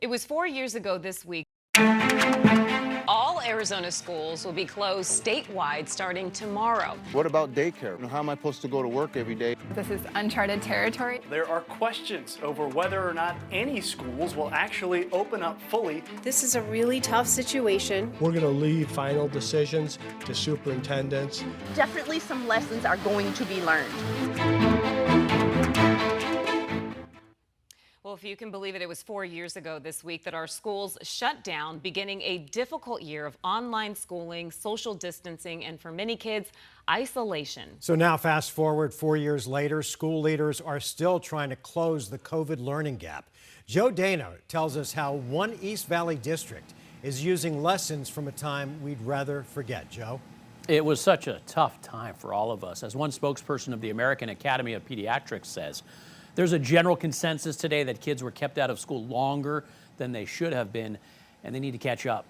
It was 4 years ago this week. All Arizona schools will be closed statewide starting tomorrow. What about daycare? How am I supposed to go to work every day? This is uncharted territory. There are questions over whether or not any schools will actually open up fully. This is a really tough situation. We're going to leave final decisions to superintendents. Definitely some lessons are going to be learned. Well, if you can believe it, it was 4 years ago this week that our schools shut down, beginning a difficult year of online schooling, social distancing, and for many kids, isolation. So now fast forward 4 years later, school leaders are still trying to close the COVID learning gap. Joe Dana tells us how one East Valley district is using lessons from a time we'd rather forget. Joe? It was such a tough time for all of us. As one spokesperson of the American Academy of Pediatrics says, there's a general consensus today that kids were kept out of school longer than they should have been, and they need to catch up.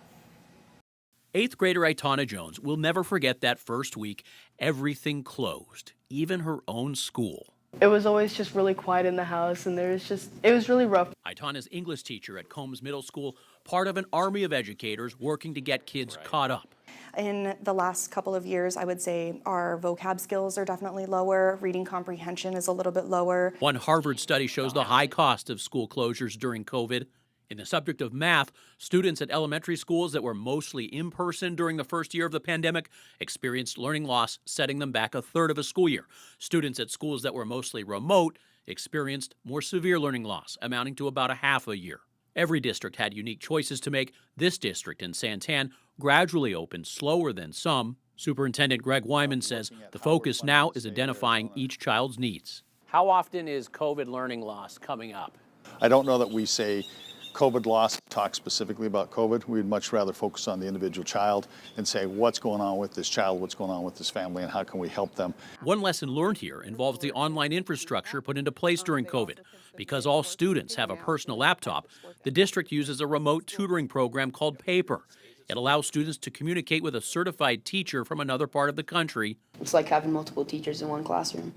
8th grader Aitana Jones will never forget that first week. Everything closed, even her own school. It was always just really quiet in the house, and it was really rough. Aitana's English teacher at Combs Middle School, part of an army of educators working to get kids caught up. In the last couple of years, I would say our vocab skills are definitely lower. Reading comprehension is a little bit lower. One Harvard study shows the high cost of school closures during COVID. In the subject of math, students at elementary schools that were mostly in person during the first year of the pandemic experienced learning loss, setting them back a third of a school year. Students at schools that were mostly remote experienced more severe learning loss, amounting to about a half a year. Every district had unique choices to make. This district in Santan gradually opened slower than some. Superintendent Greg Wyman says the focus now is identifying each child's needs. How often is COVID learning loss coming up? I don't know that we say COVID loss, talk specifically about COVID. We'd much rather focus on the individual child and say what's going on with this child, what's going on with this family, and how can we help them. One lesson learned here involves the online infrastructure put into place during COVID. Because all students have a personal laptop, the district uses a remote tutoring program called Paper. It allows students to communicate with a certified teacher from another part of the country. It's like having multiple teachers in one classroom.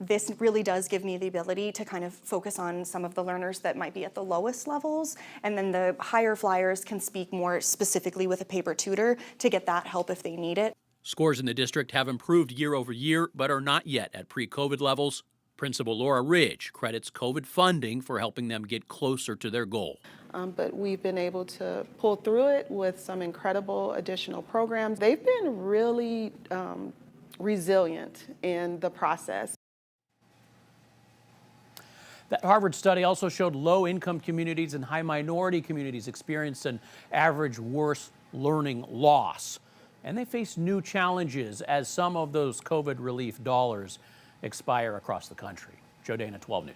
This really does give me the ability to kind of focus on some of the learners that might be at the lowest levels, and then the higher flyers can speak more specifically with a paper tutor to get that help if they need it. Scores in the district have improved year over year, but are not yet at pre-COVID levels. Principal Laura Ridge credits COVID funding for helping them get closer to their goal. But we've been able to pull through it with some incredible additional programs. They've been really resilient in the process. That Harvard study also showed low-income communities and high-minority communities experienced an average worse learning loss. And they face new challenges as some of those COVID relief dollars expire across the country. Joe Dana, 12 News.